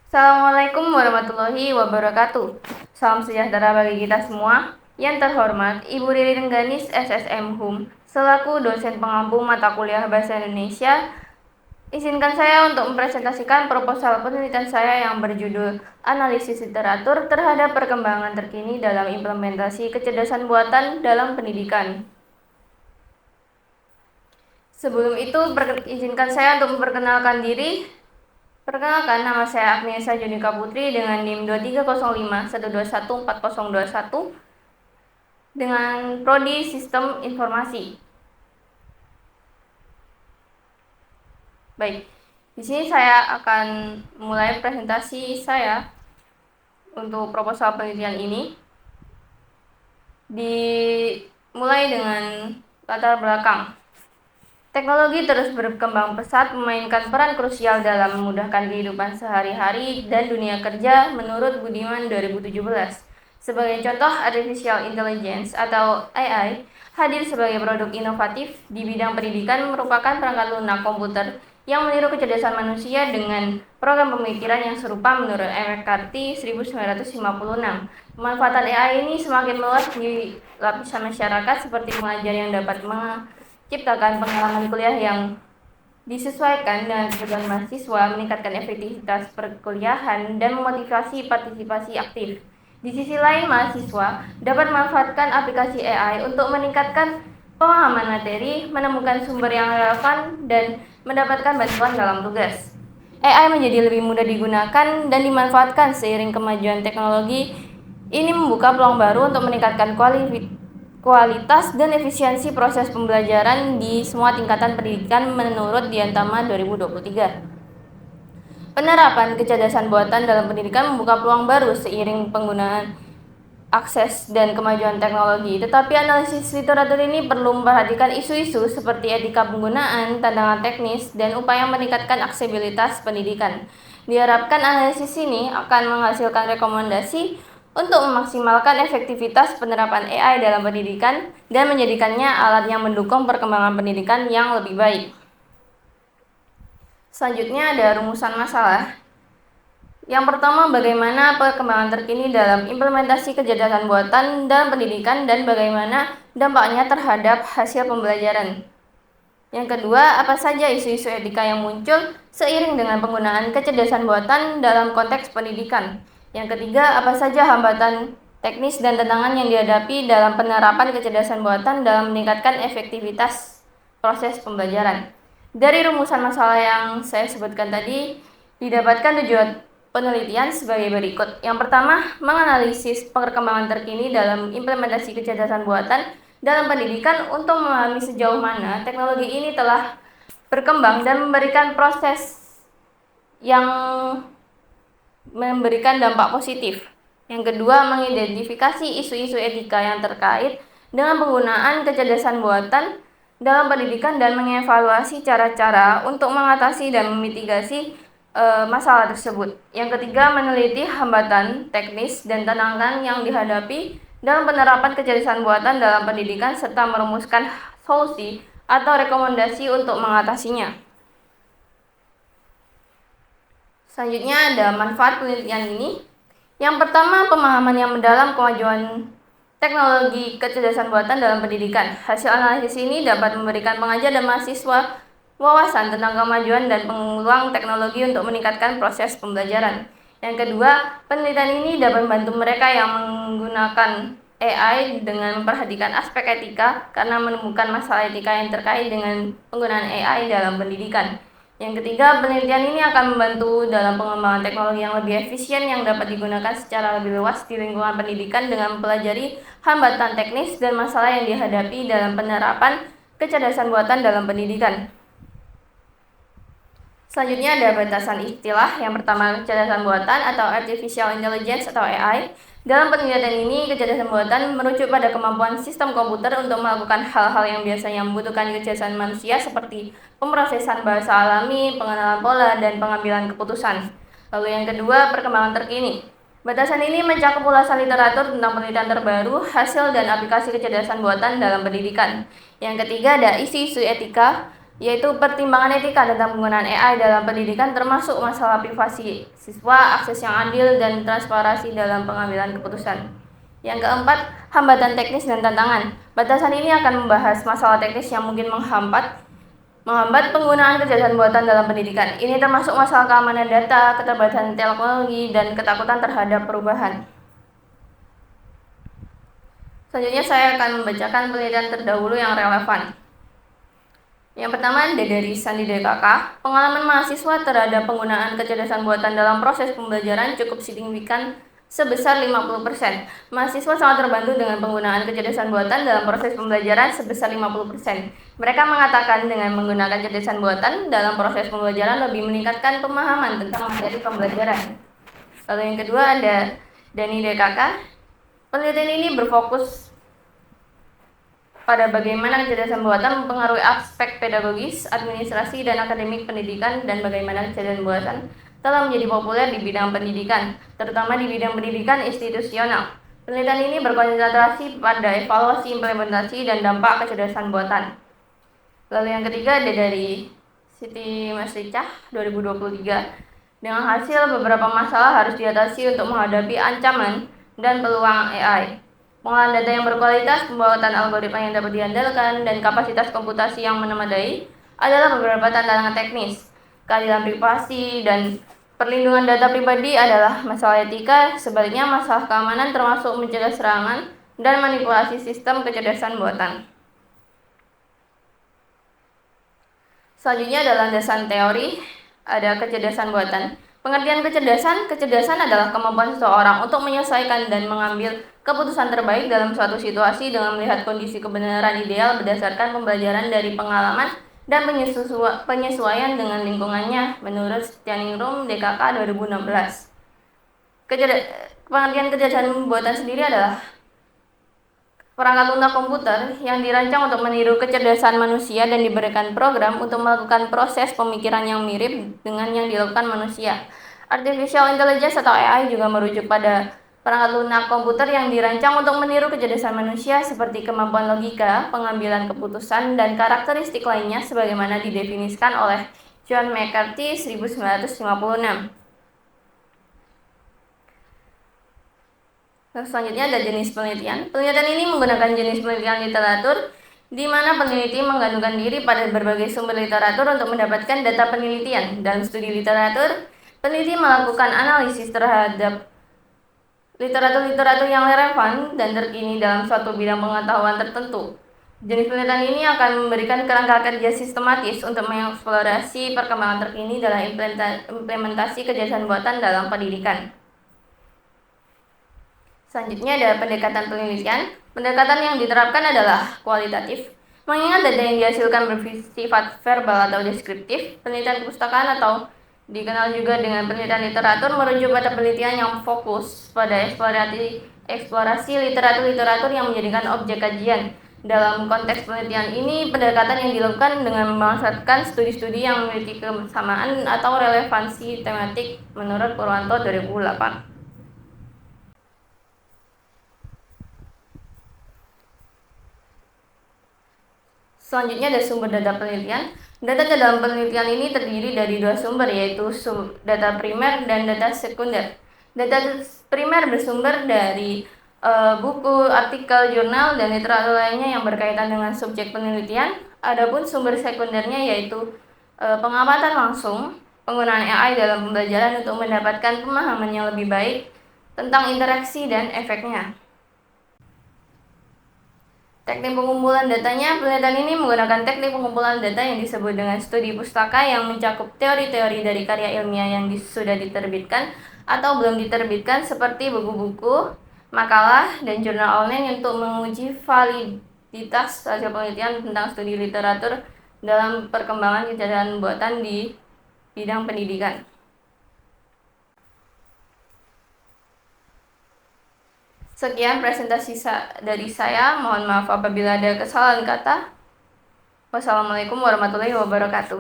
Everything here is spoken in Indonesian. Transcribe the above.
Assalamualaikum warahmatullahi wabarakatuh. Salam sejahtera bagi kita semua. Yang terhormat, Ibu Riri Rengganis SSM HUM, selaku dosen pengampu mata kuliah Bahasa Indonesia, izinkan saya untuk mempresentasikan proposal penelitian saya yang berjudul Analisis Literatur terhadap Perkembangan Terkini dalam Implementasi Kecerdasan Buatan dalam Pendidikan. Sebelum itu, izinkan saya untuk memperkenalkan diri. Perkenalkan, nama saya Agnieszka Junika Putri dengan NIM 2305121421 dengan Prodi Sistem Informasi. Baik, di sini saya akan mulai presentasi saya untuk proposal penelitian ini. Dimulai dengan latar belakang. Teknologi terus berkembang pesat, memainkan peran krusial dalam memudahkan kehidupan sehari-hari dan dunia kerja menurut Budiman 2017. Sebagai contoh, Artificial Intelligence atau AI hadir sebagai produk inovatif di bidang pendidikan merupakan perangkat lunak komputer yang meniru kecerdasan manusia dengan program pemikiran yang serupa menurut McCarthy 1956. Pemanfaatan AI ini semakin meluas di lapisan masyarakat seperti pengajar yang dapat ciptakan pengalaman kuliah yang disesuaikan dengan kebutuhan mahasiswa, meningkatkan efektivitas perkuliahan, dan memotivasi partisipasi aktif. Di sisi lain, mahasiswa dapat memanfaatkan aplikasi AI untuk meningkatkan pemahaman materi, menemukan sumber yang relevan, dan mendapatkan bantuan dalam tugas. AI menjadi lebih mudah digunakan dan dimanfaatkan seiring kemajuan teknologi. Ini membuka peluang baru untuk meningkatkan kualitas dan efisiensi proses pembelajaran di semua tingkatan pendidikan menurut Diantama 2023. Penerapan kecerdasan buatan dalam pendidikan membuka peluang baru seiring penggunaan akses dan kemajuan teknologi. Tetapi analisis literatur ini perlu memperhatikan isu-isu seperti etika penggunaan, tantangan teknis, dan upaya meningkatkan aksesibilitas pendidikan. Diharapkan analisis ini akan menghasilkan rekomendasi untuk memaksimalkan efektivitas penerapan AI dalam pendidikan dan menjadikannya alat yang mendukung perkembangan pendidikan yang lebih baik. Selanjutnya ada rumusan masalah. Yang pertama, bagaimana perkembangan terkini dalam implementasi kecerdasan buatan dalam pendidikan dan bagaimana dampaknya terhadap hasil pembelajaran. Yang kedua, apa saja isu-isu etika yang muncul seiring dengan penggunaan kecerdasan buatan dalam konteks pendidikan. Yang ketiga, apa saja hambatan teknis dan tantangan yang dihadapi dalam penerapan kecerdasan buatan dalam meningkatkan efektivitas proses pembelajaran. Dari rumusan masalah yang saya sebutkan tadi, didapatkan tujuan penelitian sebagai berikut. Yang pertama, menganalisis perkembangan terkini dalam implementasi kecerdasan buatan dalam pendidikan untuk memahami sejauh mana teknologi ini telah berkembang dan memberikan proses yang memberikan dampak positif. Yang kedua, mengidentifikasi isu-isu etika yang terkait dengan penggunaan kecerdasan buatan dalam pendidikan dan mengevaluasi cara-cara untuk mengatasi dan memitigasi masalah tersebut. Yang ketiga, meneliti hambatan teknis dan tantangan yang dihadapi dalam penerapan kecerdasan buatan dalam pendidikan serta merumuskan solusi atau rekomendasi untuk mengatasinya. Selanjutnya ada manfaat penelitian ini. Yang pertama, pemahaman yang mendalam kemajuan teknologi kecerdasan buatan dalam pendidikan. Hasil analisis ini dapat memberikan pengajar dan mahasiswa wawasan tentang kemajuan dan peluang teknologi untuk meningkatkan proses pembelajaran. Yang kedua, penelitian ini dapat membantu mereka yang menggunakan AI dengan memperhatikan aspek etika karena menemukan masalah etika yang terkait dengan penggunaan AI dalam pendidikan. Yang ketiga, penelitian ini akan membantu dalam pengembangan teknologi yang lebih efisien yang dapat digunakan secara lebih luas di lingkungan pendidikan dengan mempelajari hambatan teknis dan masalah yang dihadapi dalam penerapan kecerdasan buatan dalam pendidikan. Selanjutnya ada batasan istilah. Yang pertama, kecerdasan buatan atau Artificial Intelligence atau AI. Dalam penelitian ini, kecerdasan buatan merujuk pada kemampuan sistem komputer untuk melakukan hal-hal yang biasanya membutuhkan kecerdasan manusia seperti pemrosesan bahasa alami, pengenalan pola, dan pengambilan keputusan. Lalu yang kedua, perkembangan terkini. Batasan ini mencakup ulasan literatur tentang penelitian terbaru, hasil dan aplikasi kecerdasan buatan dalam pendidikan. Yang ketiga ada isu-isu etika. yaitu pertimbangan etika tentang penggunaan AI dalam pendidikan termasuk masalah privasi siswa, akses yang adil, dan transparansi dalam pengambilan keputusan. Yang keempat, hambatan teknis dan tantangan. Batasan ini akan membahas masalah teknis yang mungkin menghambat penggunaan kecerdasan buatan dalam pendidikan. Ini termasuk masalah keamanan data, keterbatasan teknologi, dan ketakutan terhadap perubahan. Selanjutnya saya akan membacakan penelitian terdahulu yang relevan. Yang pertama ada dari Sandi DKK, pengalaman mahasiswa terhadap penggunaan kecerdasan buatan dalam proses pembelajaran cukup signifikan sebesar 50%. Mahasiswa sangat terbantu dengan penggunaan kecerdasan buatan dalam proses pembelajaran sebesar 50%. Mereka mengatakan dengan menggunakan kecerdasan buatan dalam proses pembelajaran lebih meningkatkan pemahaman tentang materi pembelajaran. Lalu yang kedua ada Dani DKK. Penelitian ini berfokus pada bagaimana kecerdasan buatan mempengaruhi aspek pedagogis, administrasi, dan akademik pendidikan, dan bagaimana kecerdasan buatan telah menjadi populer di bidang pendidikan, terutama di bidang pendidikan institusional. Penelitian ini berkonsentrasi pada evaluasi, implementasi, dan dampak kecerdasan buatan. Lalu yang ketiga ada dari Siti Masricah 2023. Dengan hasil beberapa masalah harus diatasi untuk menghadapi ancaman dan peluang AI. Pengolahan data yang berkualitas, pembuatan algoritma yang dapat diandalkan, dan kapasitas komputasi yang memadai adalah beberapa tantangan teknis. Keadilan privasi dan perlindungan data pribadi adalah masalah etika, sebaliknya masalah keamanan termasuk mencegah serangan dan manipulasi sistem kecerdasan buatan. Selanjutnya adalah landasan teori, ada kecerdasan buatan. Pengertian kecerdasan adalah kemampuan seseorang untuk menyesuaikan dan mengambil keputusan terbaik dalam suatu situasi dengan melihat kondisi kebenaran ideal berdasarkan pembelajaran dari pengalaman dan penyesuaian dengan lingkungannya, menurut Stianingrum DKK 2016. Pengertian kecerdasan buatan sendiri adalah perangkat lunak komputer yang dirancang untuk meniru kecerdasan manusia dan diberikan program untuk melakukan proses pemikiran yang mirip dengan yang dilakukan manusia. Artificial Intelligence atau AI juga merujuk pada perangkat lunak komputer yang dirancang untuk meniru kecerdasan manusia seperti kemampuan logika, pengambilan keputusan, dan karakteristik lainnya sebagaimana didefinisikan oleh John McCarthy 1956. Selanjutnya ada jenis penelitian. Penelitian ini menggunakan jenis penelitian literatur, di mana peneliti menggantungkan diri pada berbagai sumber literatur untuk mendapatkan data penelitian. Dalam studi literatur, peneliti melakukan analisis terhadap literatur-literatur yang relevan dan terkini dalam suatu bidang pengetahuan tertentu. Jenis penelitian ini akan memberikan kerangka kerja sistematis untuk mengeksplorasi perkembangan terkini dalam implementasi kecerdasan buatan dalam pendidikan. Selanjutnya ada pendekatan penelitian. Pendekatan yang diterapkan adalah kualitatif. Mengingat data yang dihasilkan bersifat verbal atau deskriptif, penelitian kepustakaan atau dikenal juga dengan penelitian literatur merujuk pada penelitian yang fokus pada eksplorasi literatur-literatur yang menjadikan objek kajian. Dalam konteks penelitian ini, pendekatan yang dilakukan dengan memanfaatkan studi-studi yang memiliki kesamaan atau relevansi tematik menurut Purwanto 2008. Selanjutnya ada sumber data penelitian. Data dalam penelitian ini terdiri dari dua sumber, yaitu data primer dan data sekunder. Data primer bersumber dari buku, artikel, jurnal, dan literatur lainnya yang berkaitan dengan subjek penelitian. Adapun sumber sekundernya yaitu pengamatan langsung, penggunaan AI dalam pembelajaran untuk mendapatkan pemahaman yang lebih baik tentang interaksi dan efeknya. Teknik pengumpulan datanya, penelitian ini menggunakan teknik pengumpulan data yang disebut dengan studi pustaka yang mencakup teori-teori dari karya ilmiah yang sudah diterbitkan atau belum diterbitkan seperti buku-buku, makalah, dan jurnal online untuk menguji validitas hasil penelitian tentang studi literatur dalam perkembangan kecerdasan buatan di bidang pendidikan. Sekian presentasi dari saya. Mohon maaf apabila ada kesalahan kata. Wassalamualaikum warahmatullahi wabarakatuh.